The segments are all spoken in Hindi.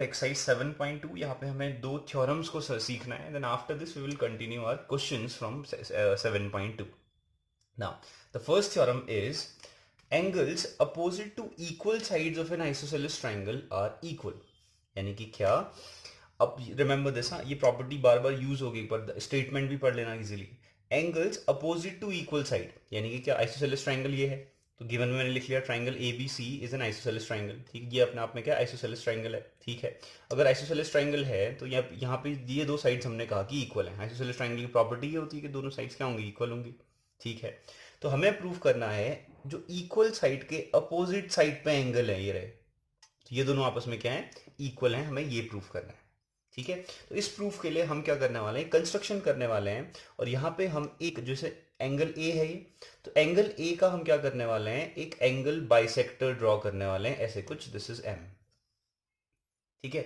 एक्सरसाइज 7.2 यहाँ पे हमें दो थ्योरम्स को सीखना है. Then after this we will continue our questions from 7.2. Now, the first theorem is angles opposite to equal sides of an isosceles triangle are equal. यानी कि क्या, अब रिमेंबर दिस, हाँ ये प्रॉपर्टी बार बार यूज होगी पर स्टेटमेंट भी पढ़ लेना easily. Angles opposite to equal side, यानी कि क्या, आइसोसेलेस ट्राइंगल ये है तो गिवन में मैंने लिख लिया triangle A B C is an isosceles triangle. ठीक है, ये अपने आप में क्या आइसोसेलेस ट्राइंगल है. ठीक है, अगर आइसोसेलेस ट्राइंगल है तो यहाँ पे ये दो साइड्स हमने कहा कि इक्वल है. आइसोसेलेस ट्राइंगल की प्रॉपर्टी ये होती है कि दोनों साइड्स क्या होंगी, इक्वल होंगी. ठीक है, तो हमें प्रूव करना है जो इक्वल साइड के अपोजिट साइड पे एंगल है ये रहे, तो ये दोनों आपस में क्या है, इक्वल हैं. हमें ये प्रूफ करना है. ठीक है, तो इस प्रूफ के लिए हम क्या करने वाले हैं, कंस्ट्रक्शन करने वाले हैं. और यहाँ पे हम एक जैसे एंगल ए है ये, तो एंगल ए का हम क्या करने वाले हैं, एक एंगल बाइसेक्टर ड्रॉ करने वाले हैं ऐसे कुछ. This is M. ठीक है,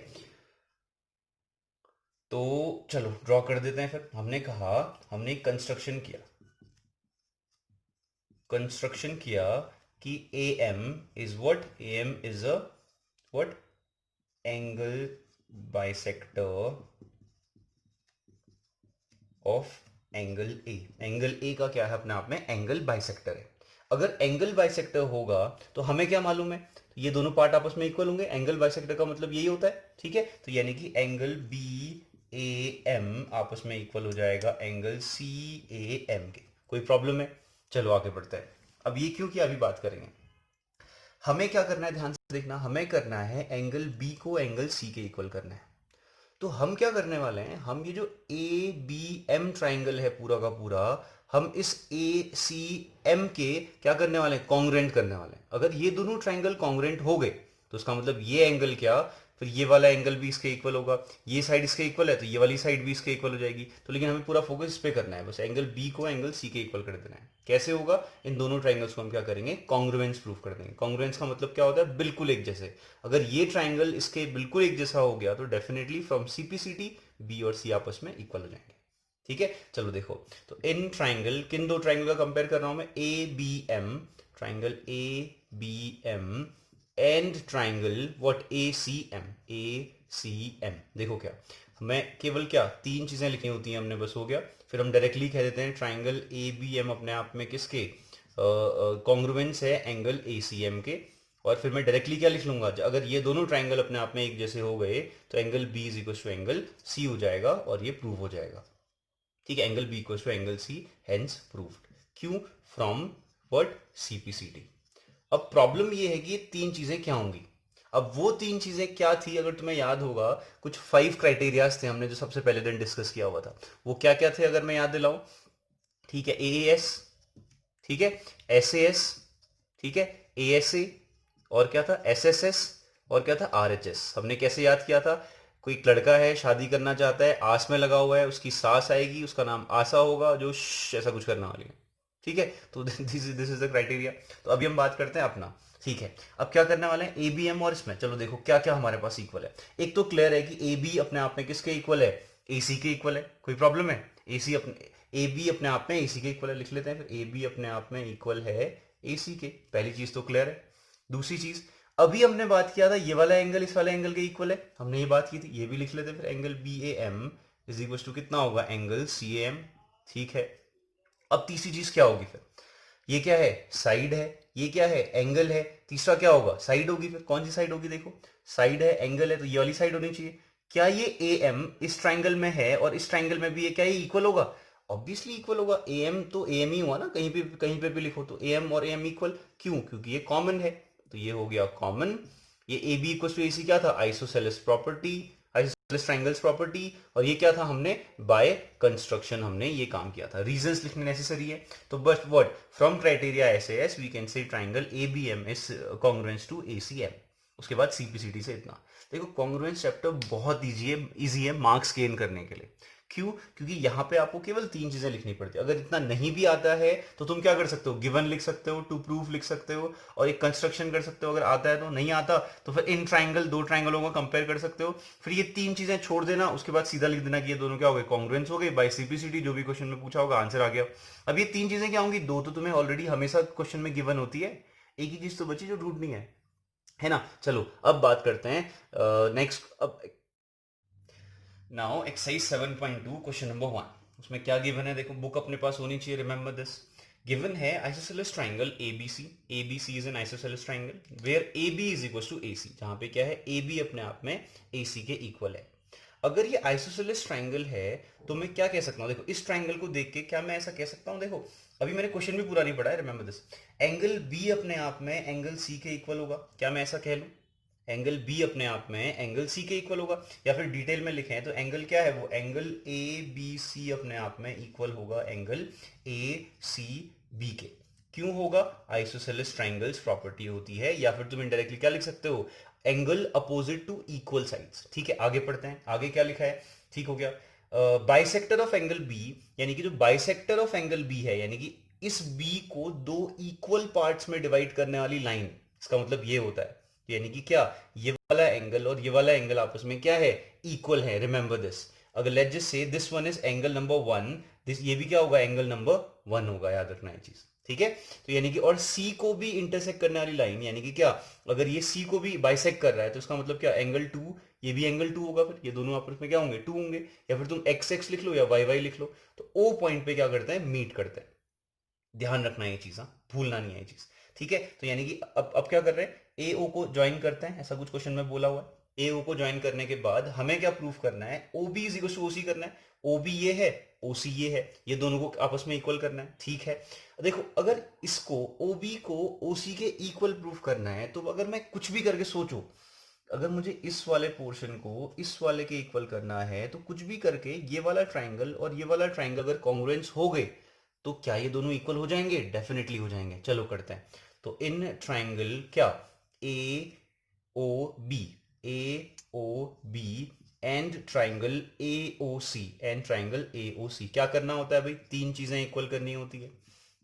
तो चलो ड्रॉ कर देते हैं. फिर हमने कहा, हमने कंस्ट्रक्शन किया कि A M is what, A M is a what, angle bisector of angle A. Angle A का क्या है, अपने आप में एंगल बाइसेक्टर है. अगर एंगल बाइसेक्टर होगा तो हमें क्या मालूम है, तो ये दोनों पार्ट आपस में इक्वल होंगे. एंगल बाइसेक्टर का मतलब यही होता है. ठीक है, तो यानी कि एंगल बी ए एम आपस में इक्वल हो जाएगा एंगल सी ए एम के. कोई प्रॉब्लम है? चलो आगे बढ़ते हैं. अब ये क्यों किया अभी बात करेंगे. हमें क्या करना है, ध्यान से देखना, हमें करना है एंगल बी को एंगल सी के इक्वल करना है. तो हम क्या करने वाले हैं, हम ये जो ए बी एम ट्राइंगल है पूरा का पूरा, हम इस ए सी एम के क्या करने वाले हैं, कॉन्ग्रेंट करने वाले हैं. अगर ये दोनों ट्राइंगल कॉन्ग्रेंट हो गए तो उसका मतलब ये एंगल क्या, फिर ये वाला एंगल भी इसके इक्वल होगा. ये साइड इसके इक्वल है तो ये वाली साइड भी इसके इक्वल हो जाएगी. तो लेकिन हमें पूरा फोकस इस पे करना है, बस एंगल बी को एंगल सी के इक्वल कर देना है. कैसे होगा, इन दोनों ट्राइंगल्स को हम क्या करेंगे, कॉन्ग्रुएंस प्रूव कर देंगे. कॉन्ग्रुएंस का मतलब क्या होता है, बिल्कुल एक जैसे. अगर ये ट्राइंगल इसके बिल्कुल एक जैसा हो गया तो डेफिनेटली फ्रॉम सीपीसीटी बी और सी आपस में इक्वल हो जाएंगे. ठीक है, चलो देखो, तो इन ट्राइंगल, किन दो ट्राइंगल का कंपेयर कर रहा हूं मैं, A B M, triangle A B M and triangle what, A C M, A C M. देखो क्या, हमें केवल क्या तीन चीजें लिखनी होती हैं हमने, बस हो गया. फिर हम डायरेक्टली कह देते हैं ट्राइंगल ए बी एम अपने आप में किसके कॉन्ग्रुएंस है, एंगल ए सी एम के. और फिर मैं डायरेक्टली क्या लिख लूंगा, अगर ये दोनों ट्राइंगल अपने आप में एक जैसे हो गए तो angle B is equal to angle C हो जाएगा और ये प्रूव हो जाएगा. ठीक है, angle B equal to angle C, hence proved. क्यों, फ्रॉम व्हाट, सीपीसीटी. अब प्रॉब्लम ये है कि ये तीन चीजें क्या होंगी. अब वो तीन चीजें क्या थी, अगर तुम्हें याद होगा, कुछ 5 क्राइटेरियाज थे हमने जो सबसे पहले दिन डिस्कस किया हुआ था. वो क्या क्या थे अगर मैं याद दिलाऊं. ठीक है, एएएस, ठीक है, एसएएस, ठीक है, एएसए, और क्या था, एसएसएस, और क्या था, आरएचएस. हमने कैसे याद किया था, कोई एक लड़का है शादी करना चाहता है, आस में लगा हुआ है, उसकी सास आएगी, उसका नाम आशा होगा जो ऐसा कुछ करने वाली है. ठीक है, तो दिस इज द क्राइटेरिया. तो अभी हम बात करते हैं अपना. ठीक है, अब क्या करने वाले हैं, ए बी एम और इसमें चलो देखो क्या क्या हमारे पास इक्वल है. एक तो क्लियर है कि ए बी अपने आप में किसके इक्वल है, ए सी के इक्वल है. कोई प्रॉब्लम है, ए सी अपने, ए बी अपने आप में ए सी के इक्वल है, लिख लेते हैं फिर, ए बी अपने आप में इक्वल है ए सी के. पहली चीज तो क्लियर है. दूसरी चीज, अभी हमने बात किया था ये वाला एंगल इस वाले एंगल के इक्वल है, हमने ये बात की थी, ये भी लिख लेते फिर, angle B A M is equal to कितना होगा, एंगल सी ए एम. ठीक है, अब तीसरी चीज क्या होगी फिर, ये क्या है, साइड है, ये क्या है, एंगल है. तीसरा क्या होगा, साइड होगी. फिर कौन सी साइड होगी, देखो साइड है, एंगल है, तो ये वाली साइड होनी चाहिए. क्या ये ए एम इस ट्राइंगल में है और इस ट्राइंगल में भी, ये क्या, ये इक्वल होगा, ऑब्वियसली इक्वल होगा. ए एम तो ए एम ही हुआ ना, कहीं पे भी लिखो तो ए एम और ए एम इक्वल. क्यों, क्योंकि ये कॉमन है, तो ये हो गया कॉमन. ये A B equal to A सी क्या था, isosceles property, isosceles triangles property. और ये क्या था, हमने बाय कंस्ट्रक्शन हमने ये काम किया था. रीजंस लिखने नेसेसरी है, तो बस what, from criteria SAS we can say triangle A B M is congruence to A C M. उसके बाद सीपीसीटी से इतना. देखो कॉन्ग्रुएंस चैप्टर बहुत इजी है मार्क्स गेन करने के लिए. क्यों, क्योंकि यहाँ पे आपको केवल तीन चीजें लिखनी पड़ती है. अगर इतना नहीं भी आता है तो तुम क्या कर सकते हो, गिवन लिख सकते हो, टू प्रूफ लिख सकते हो, और एक कंस्ट्रक्शन कर सकते हो. अगर आता है तो, नहीं आता तो फिर इन ट्राइंगल, दो ट्राइंगलों का कंपेयर कर सकते हो. फिर ये तीन चीजें छोड़ देना, उसके बाद सीधा लिख देना कि ये दोनों क्या हो गए, कॉन्ग्रुएंस हो गए बाय सीपीसीटी. जो भी क्वेश्चन में पूछा होगा आंसर आ गया. अब ये तीन चीजें क्या होंगी, दो तो तुम्हें ऑलरेडी हमेशा क्वेश्चन में गिवन होती है, एक ही चीज तो बची जो ढूंढनी है. है ना। चलो अब बात करते हैं नेक्स्ट। अब नाउ एक्सरसाइज 7.2 क्वेश्चन नंबर 1, उसमें क्या गिवन है देखो, बुक अपने पास होनी चाहिए, रिमेंबर दिस। गिवन है isosceles triangle ABC, ABC is an isosceles triangle where AB is equal to AC, जहां पे क्या है AB अपने आप में AC के इक्वल है। अगर ये आइसोसेलेस ट्राइंगल है तो मैं क्या कह सकता हूं, देखो इस ट्राइंगल को देख के क्या मैं ऐसा कह सकता हूं, देखो अभी मैंने क्वेश्चन भी पूरा नहीं पढ़ा है, रिमेंबर दिस। एंगल B अपने आप में एंगल C के इक्वल होगा, क्या मैं ऐसा कह लूं? एंगल बी अपने आप में एंगल सी के इक्वल होगा, या फिर डिटेल में लिखें तो एंगल क्या है, वो एंगल ए बी सी अपने आप में इक्वल होगा एंगल ए सी बी के। क्यों होगा? आइसोसेलेस ट्राइंगल्स प्रॉपर्टी होती है, या फिर तुम इनडायरेक्टली क्या लिख सकते हो, angle opposite to equal sides. ठीक है, आगे पढ़ते हैं, आगे क्या लिखा है, ठीक हो गया। बाइसेक्टर ऑफ एंगल बी, यानी कि जो बाइसेक्टर ऑफ एंगल बी है, यानी कि इस बी को दो इक्वल पार्ट्स में डिवाइड करने वाली लाइन, इसका मतलब ये होता है, यानी कि क्या, ये वाला एंगल और ये वाला एंगल आपस में क्या है, इक्वल है, रिमेंबर दिस। अगर let's just say this one is angle number 1, this ये भी क्या होगा, एंगल नंबर 1 होगा, याद रखना है चीज, ठीक है। तो यानी कि और सी को भी इंटरसेक्ट करने वाली लाइन, यानी कि क्या, अगर ये सी को भी बाइसेक्ट कर रहा है तो इसका मतलब क्या, एंगल 2, ये भी एंगल 2 होगा, फिर ये दोनों आपस में क्या होंगे, 2 होंगे, या फिर तुम एक्स एक्स लिख लो या वाई वाई लिख लो, तो ओ पॉइंट पे क्या करते हैं, मीट करते हैं। ध्यान रखना है ये चीज, हाँ भूलना नहीं है ये चीज, ठीक है। तो यानी कि अब क्या कर रहे हैं, ए ओ को ज्वाइन करते हैं, ऐसा कुछ क्वेश्चन में बोला हुआ है। ए ओ को ज्वाइन करने के बाद हमें क्या प्रूफ करना है, O B is equal to OC करना है। ओ बी ये है, ओ सी ये है, ये दोनों को आपस में इक्वल करना है, ठीक है। देखो अगर इसको ओ बी को ओ सी के इक्वल प्रूफ करना है, तो अगर मैं कुछ भी करके सोचो, अगर मुझे इस वाले पोर्शन को इस वाले के इक्वल करना है, तो कुछ भी करके ये वाला ट्राइंगल और ये वाला ट्राइंगल अगर कॉन्ग्रुएंस हो गए, तो क्या ये दोनों इक्वल हो जाएंगे, डेफिनेटली हो जाएंगे। चलो करते हैं, तो इन ट्राइंगल क्या, A O B, A O B and triangle A O C, and triangle A O C, क्या करना होता है भाई, तीन चीजें इक्वल करनी होती है।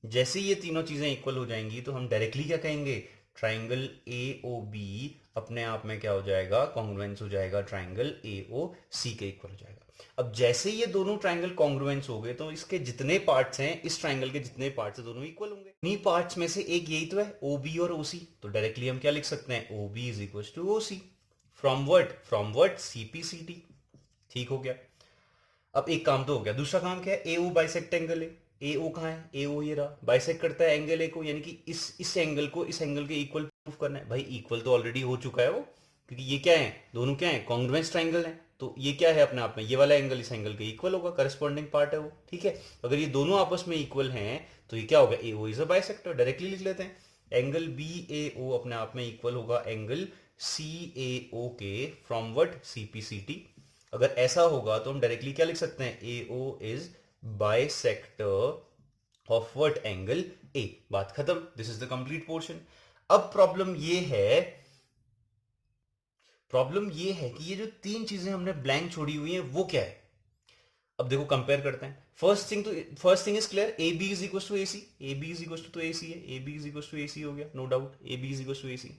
जैसे ये तीनों चीजें इक्वल हो जाएंगी तो हम डायरेक्टली क्या कहेंगे, ट्राइंगल ए ओ बी अपने आप में क्या हो जाएगा, कॉन्ग्रुएंस हो जाएगा ट्राइंगल ए ओ सी के इक्वल हो जाएगा। अब जैसे ये दोनों ट्राइंगल कॉन्ग्रुएंस हो गए, तो इसके जितने पार्ट्स हैं, इस ट्राइंगल के जितने पार्ट्स हैं, दोनों इक्वल होंगे। इन्हीं पार्ट्स में से एक यही तो है, ओ बी और ओ सी, तो डायरेक्टली हम क्या लिख सकते हैं, O B is equal to O C, from word C P C T, ठीक हो गया। अब एक काम तो हो गया, दूसरा काम क्या है, ए ओ बाइसेक्ट एंगल है, ए ओ कहाँ है, ए ओ ये रहा, बाइसेक्ट करता है एंगल ए को, यानी कि इस एंगल को इस एंगल के इक्वल प्रूफ करना है। भाई इक्वल तो ऑलरेडी हो चुका है वो, क्योंकि ये क्या है, दोनों क्या है, कॉन्ग्रुएंस ट्राइंगल है, तो ये क्या है अपने आप में, ये वाला एंगल इस एंगल के इक्वल होगा, करस्पॉन्डिंग पार्ट है वो, ठीक है। अगर ये दोनों आपस में इक्वल हैं तो ये क्या होगा, A O is a bisector, directly लिख लेते हैं। एंगल बी ए ओ अपने आप में इक्वल होगा एंगल सी ए ओ के, from what, C P C T. अगर ऐसा होगा तो हम डायरेक्टली क्या लिख सकते हैं, A O is bisector of what, angle A, बात खत्म, this is the complete portion. अब प्रॉब्लम ये है कि ये जो तीन चीजें हमने ब्लैंक छोड़ी हुई हैं वो क्या है। अब देखो कंपेयर करते हैं, first thing is clear, A B is equal to A C, A B is equal to A C है, A B is equal to A C हो गया, no doubt, A B is equal to A C.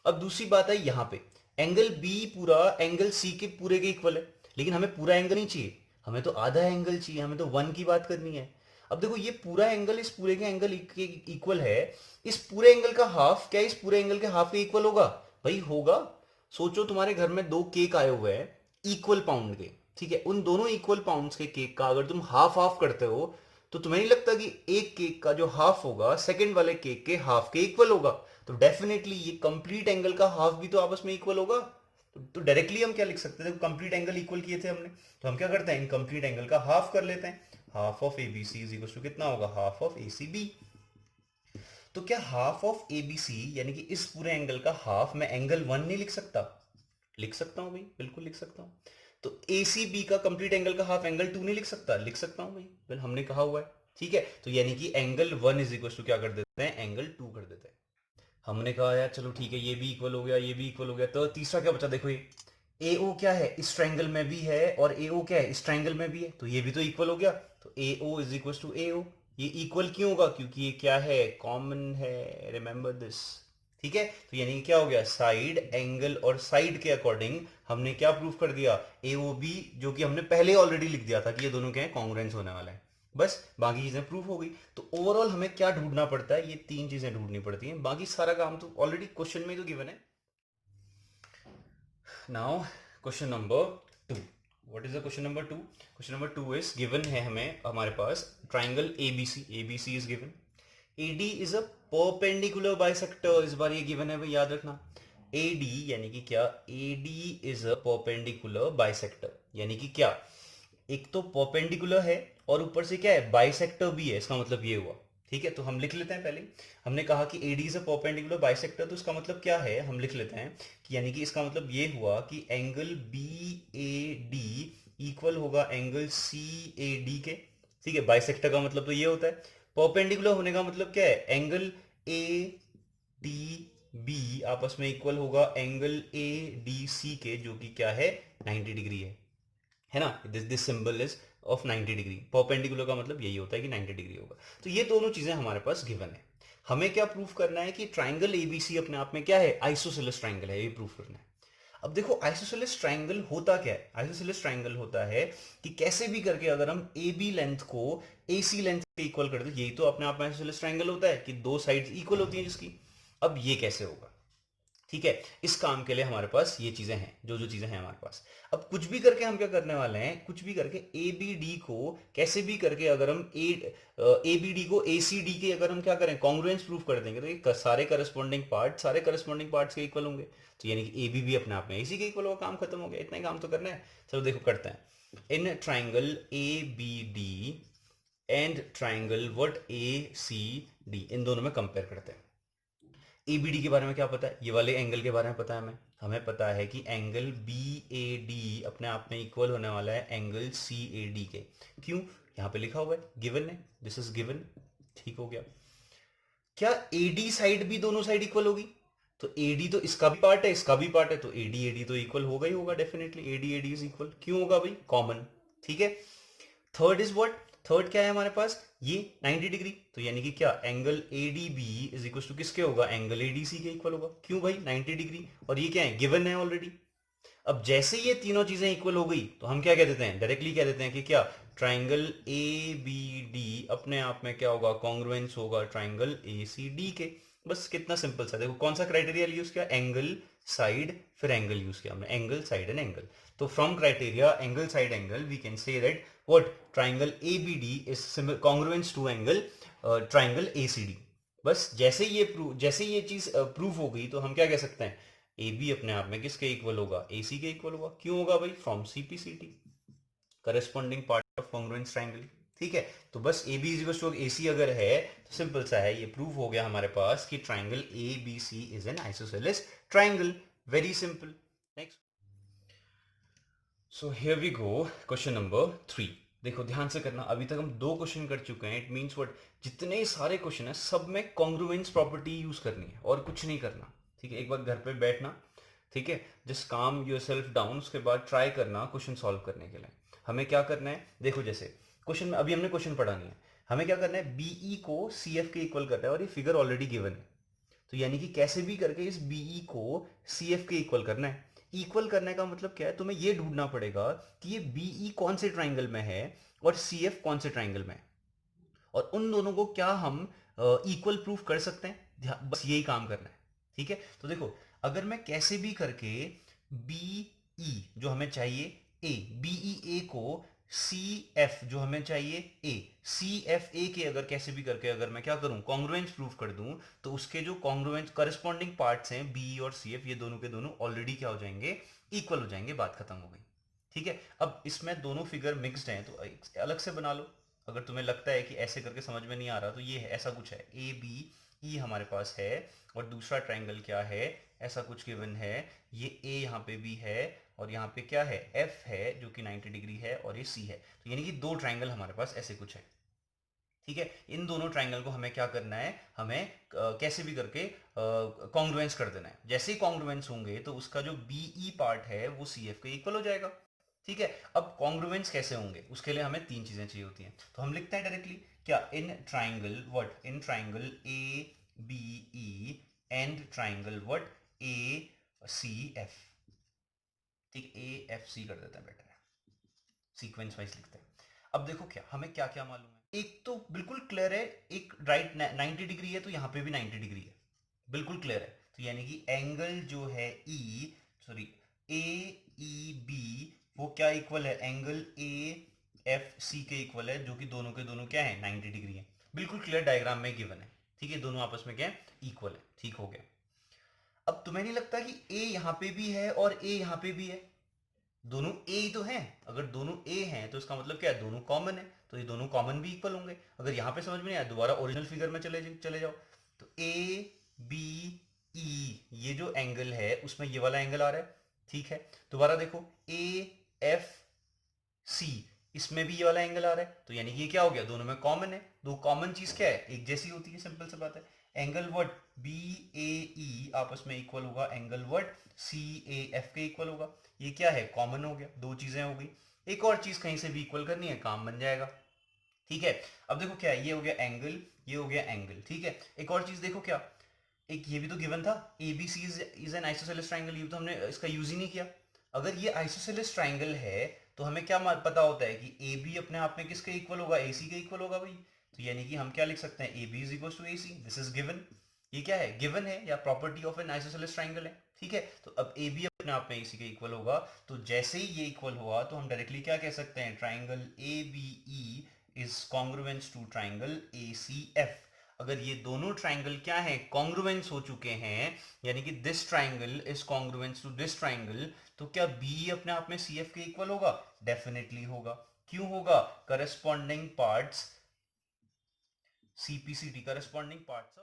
अब दूसरी बात है यहां पे, एंगल बी पूरा एंगल सी के पूरे के इक्वल है, लेकिन हमें पूरा एंगल नहीं चाहिए, हमें तो आधा एंगल चाहिए, हमें तो 1 की बात करनी है। अब देखो ये पूरा एंगल इस पूरे के एंगल के इक्वल है, इस पूरे एंगल का हाफ क्या इस पूरे एंगल के हाफ के इक्वल होगा, भाई होगा। सोचो तुम्हारे घर में 2 केक आए हुए हैं इक्वल पाउंड के, ठीक है, उन दोनों इक्वल पाउंड्स के केक का अगर तुम हाफ हाफ करते हो, तो तुम्हें नहीं लगता कि एक केक का जो हाफ होगा सेकंड वाले केक के हाफ के इक्वल होगा, तो डेफिनेटली ये कंप्लीट एंगल का हाफ भी तो आपस में इक्वल होगा। तो डायरेक्टली हम क्या लिख सकते हैं, कंप्लीट एंगल इक्वल किए थे हमने, तो हम क्या करते हैं, इन कंप्लीट एंगल का हाफ कर लेते हैं, half of A B C is equal to कितना होगा, half of A C B. तो क्या half of A B C, यानी कि इस पूरे एंगल का हाफ मैं एंगल 1 नहीं लिख सकता, लिख सकता हूं भाई, बिल्कुल लिख सकता हूं। तो ए सी बी का कंप्लीट एंगल का हाफ एंगल 2 नहीं लिख सकता, लिख सकता हूं भाई, बिल हमने कहा हुआ है, ठीक है। तो यानी कि एंगल 1 इज इक्वल टू क्या कर देते हैं, एंगल 2 कर देते हैं। हमने कहा यार चलो ठीक है, ये भी इक्वल हो गया, ये भी इक्वल हो गया, तो तीसरा क्या बचा, देखो ये ए ओ क्या है, इस ट्रायंगल में भी है, और ए ओ क्या है, इस ट्रायंगल में भी है, तो ये भी तो इक्वल हो गया। तो ए ओ इज इक्वल टू ए ओ, ये इक्वल क्यों होगा, क्योंकि ये क्या है, कॉमन है, रिमेंबर दिस, ठीक है। तो यानी कि क्या हो गया, साइड एंगल और साइड के अकॉर्डिंग हमने क्या प्रूफ कर दिया, ए ओ बी, जो कि हमने पहले ऑलरेडी लिख दिया था कि ये दोनों क्या है, कॉन्ग्रुएंस होने वाला है, बस बाकी चीजें प्रूफ हो गई। तो ओवरऑल हमें क्या ढूंढना पड़ता है, ये तीन चीजें ढूंढनी पड़ती हैं, बाकी सारा काम तो ऑलरेडी क्वेश्चन में ही तो गिवन है। Now question number 2. What is the question number 2? Question number 2 is given है हमें हमारे पास triangle ABC is given. AD is a perpendicular bisector. इस बार ये गिवन है भाई, याद रखना. AD यानी कि क्या? AD is a perpendicular bisector. यानी कि क्या? एक तो परपेंडिकुलर है और ऊपर से क्या है, बाइसेक्टर भी है. इसका मतलब ये हुआ. ठीक है, तो हम लिख लेते हैं. पहले हमने कहा कि AD is a perpendicular bisector, तो इसका मतलब क्या है हम लिख लेते हैं कि यानी कि इसका मतलब ये हुआ कि एंगल BAD इक्वल होगा एंगल CAD के. ठीक है, बाइसेक्टर का मतलब तो ये होता है. परपेंडिकुलर होने का मतलब क्या है? एंगल ADB आपस में इक्वल होगा एंगल ADC के, जो कि क्या है, 90 डिग्री है ना. This symbol is of 90 degree. Perpendicular का मतलब यही होता है कि 90 डिग्री होगा. तो ये दोनों चीजें हमारे पास गिवन है. हमें क्या प्रूफ करना है कि ट्राइंगल एबीसी अपने आप में क्या है, आइसोसेलेस ट्राइंगल है. ये प्रूफ करना है. अब देखो आइसोसेलेस ट्राइंगल होता क्या है. आइसोसेलेस ट्राइंगल होता है कि कैसे भी करके अगर हम ए बी लेंथ को ए सी लेंथ के इक्वल कर दे, यही तो अपने आप में आइसोसेलेस ट्राइंगल होता है कि दो साइड्स इक्वल होती हैं जिसकी. अब ये कैसे होगा? ठीक है, इस काम के लिए हमारे पास ये चीजें हैं, जो जो चीजें हैं हमारे पास. अब कुछ भी करके हम क्या करने वाले हैं, कुछ भी करके ए बी डी को कैसे भी करके अगर हम ए बी डी को ए सी डी के अगर हम क्या करें, कॉन्ग्रुएंस प्रूफ कर देंगे, तो ये सारे करस्पॉन्डिंग पार्ट्स के इक्वल होंगे. तो यानी कि ए बी भी अपने आप में इसी के इक्वल होगा. काम खत्म हो गया. इतना ही काम तो करना है. चलो देखो करते हैं. In triangle A B D and triangle what A C D, इन दोनों में कंपेयर करते हैं. एबीडी के बारे में क्या पता है? ये वाले एंगल के बारे में पता है हमें पता है कि एंगल बी ए डी अपने आप में इक्वल होने वाला है एंगल सी ए डी के. क्यों? यहाँ पे लिखा हुआ है, गिवन है. This is given. ठीक हो गया. क्या एडी साइड भी दोनों साइड इक्वल होगी? तो एडी तो इसका भी पार्ट है, इसका भी पार्ट है, तो एडी एडी तो इक्वल होगा ही होगा definitely. AD AD is equal. क्यों होगा भाई? कॉमन. ठीक है. Third is what? थर्ड क्या है हमारे पास? ये 90 डिग्री. तो यानी कि क्या, angle ADB is equal to किसके होगा? एंगल ADC के इक्वल होगा. क्यों भाई? 90 डिग्री. और ये क्या है? गिवन है ऑलरेडी. अब जैसे ये तीनों चीजें इक्वल हो गई तो हम क्या कह देते हैं, डायरेक्टली कह देते हैं कि क्या, ट्राइंगल ABD अपने आप में क्या होगा, कॉन्ग्रुएंस होगा ट्राइंगल ACD के. बस कितना सिंपल सा. देखो कौन सा क्राइटेरिया यूज किया, एंगल साइड फिर एंगल यूज किया हमने, एंगल साइड एंड एंगल. तो from criteria angle side angle we can say that what, triangle ABD is congruence to angle triangle ACD. बस जैसे ये चीज प्रूफ हो गई तो हम क्या कह सकते हैं, ए बी अपने आप में किसके इक्वल होगा, ए सी के इक्वल होगा. क्यों होगा भाई? From CPCT, corresponding part of congruence triangle. ठीक है. तो बस ए बी इज टू ए सी अगर है तो सिंपल सा है, ये प्रूफ हो गया हमारे पास कि triangle A B C is an isosceles triangle. Very simple. Next. So here we go. Question number 3. देखो ध्यान से करना. अभी तक हम दो क्वेश्चन कर चुके हैं. इट मींस व्हाट, जितने सारे क्वेश्चन है सब में कॉन्ग्रुएंस प्रॉपर्टी यूज करनी है और कुछ नहीं करना. ठीक है, एक बार घर पे बैठना. ठीक है, जस्ट काम योर सेल्फ डाउन. उसके बाद ट्राई करना क्वेश्चन सॉल्व करने के लिए. हमें क्या करना है, देखो जैसे क्वेश्चन में अभी हमने क्वेश्चन पढ़ा नहीं है. हमें क्या करना है, बीई को सीएफ के इक्वल करना है और ये फिगर ऑलरेडी गिवन है. तो यानी कि कैसे भी करके इस बीई को सीएफ के इक्वल करना है. इक्वल करने का मतलब क्या है, तुम्हें ये ढूंढना पड़ेगा कि ये बीई कौन से ट्राइंगल में है और सीएफ कौन से ट्राइंगल में है, और उन दोनों को क्या हम इक्वल प्रूफ कर सकते हैं. बस यही काम करना है. ठीक है. तो देखो अगर मैं कैसे भी करके बीई जो हमें चाहिए ए, बीई ए को सी एफ जो हमें चाहिए ए, सी एफ ए के अगर कैसे भी करके अगर मैं क्या करूं, कॉन्ग्रुएंस प्रूफ कर दूं, तो उसके जो कॉन्ग्रुएंस करस्पॉन्डिंग पार्ट्स हैं बी और सी एफ, ये दोनों के दोनों ऑलरेडी क्या हो जाएंगे, इक्वल हो जाएंगे. बात खत्म हो गई. ठीक है. अब इसमें दोनों फिगर मिक्स्ड हैं तो अलग से बना लो. अगर तुम्हें लगता है कि ऐसे करके समझ में नहीं आ रहा तो ये है, ऐसा कुछ है, ए बी ई हमारे पास है और दूसरा ट्राइंगल क्या है, ऐसा कुछ गिवन है. ये ए यहाँ पे भी है और यहाँ पे क्या है, एफ है जो कि 90 डिग्री है और ये सी है. तो यानी कि दो ट्राइंगल हमारे पास ऐसे कुछ है. ठीक है. इन दोनों ट्राइंगल को हमें क्या करना है, हमें कैसे भी करके कॉन्ग्रुएंस कर देना है. जैसे ही कॉन्ग्रुएंस होंगे तो उसका जो बीई पार्ट है वो सी एफ के इक्वल हो जाएगा. ठीक है. अब कॉन्ग्रुएंस कैसे होंगे, उसके लिए हमें तीन चीजें चाहिए होती हैं. तो हम लिखते हैं डायरेक्टली क्या, in triangle what, in triangle A B E and triangle what A C F. ठीक, ए एफ सी कर देते हैं, बेटर है, सीक्वेंस वाइज लिखते हैं. अब देखो क्या हमें क्या क्या मालूम है. एक तो बिल्कुल क्लियर है, एक राइट 90 डिग्री है तो यहाँ पे भी 90 डिग्री है, बिल्कुल क्लियर है. तो यानी कि एंगल जो है ई, सॉरी, ए ई बी वो क्या इक्वल है, एंगल ए एफ सी के इक्वल है, जो कि दोनों के दोनों क्या है, 90 डिग्री है। बिल्कुल क्लियर डायग्राम में गिवन है, ठीक है, दोनों आपस में क्या है, इक्वल है, ठीक हो गया। अब तुम्हें नहीं लगता कि ए यहां पे भी है और ए यहां पे भी है, दोनों ए ही तो हैं, अगर दोनों ए हैं तो इसका मतलब क्या है, दोनों कॉमन है, तो ये दोनों कॉमन भी इक्वल होंगे। अगर यहां पे समझ में नहीं आया, दोबारा ओरिजिनल फिगर में चले जाओ, तो ए बी ई ये जो एंगल है उसमें ये वाला एंगल आ रहा है, ठीक है। दोबारा देखो ए एफ सी, इसमें भी ये वाला एंगल आ रहा है, तो यानी कि ये क्या हो गया, दोनों में कॉमन है। दो कॉमन चीज क्या है, एक जैसी होती है, सिंपल सी बात है। Angle what, B A E आपस में इक्वल होगा angle what, C A F के इक्वल होगा। ये क्या है, कॉमन हो गया, दो चीजें हो गई। एक और चीज कहीं से भी इक्वल करनी है, काम बन जाएगा, ठीक है। अब देखो क्या है, ये हो गया एंगल, ये हो गया एंगल, ठीक है। एक और चीज देखो क्या, एक ये भी तो गिवन था, A B C is an isosceles triangle, ये तो हमने इसका यूज ही नहीं किया। अगर ये आइसोसेलेस ट्राइंगल है तो हमें क्या पता होता है कि ए बी अपने आप में किसके इक्वल होगा, ए सी के इक्वल होगा भाई। तो यानी कि हम क्या लिख सकते हैं, A B is equal to A C, this is given. ये क्या है, गिवन है, या property of an isosceles triangle है, ठीक है। तो अब ए बी अपने आप में ए सी के इक्वल होगा, तो जैसे ही ये इक्वल हुआ तो हम डायरेक्टली क्या कह सकते हैं, triangle A B E is congruence to triangle A C F. अगर ये दोनों ट्राइंगल क्या है, कॉन्ग्रुएंस हो चुके हैं, यानी कि this triangle is congruence to this triangle, तो क्या बी अपने आप में सी एफ के इक्वल होगा, डेफिनेटली होगा। क्यों होगा, corresponding parts, CPCT corresponding parts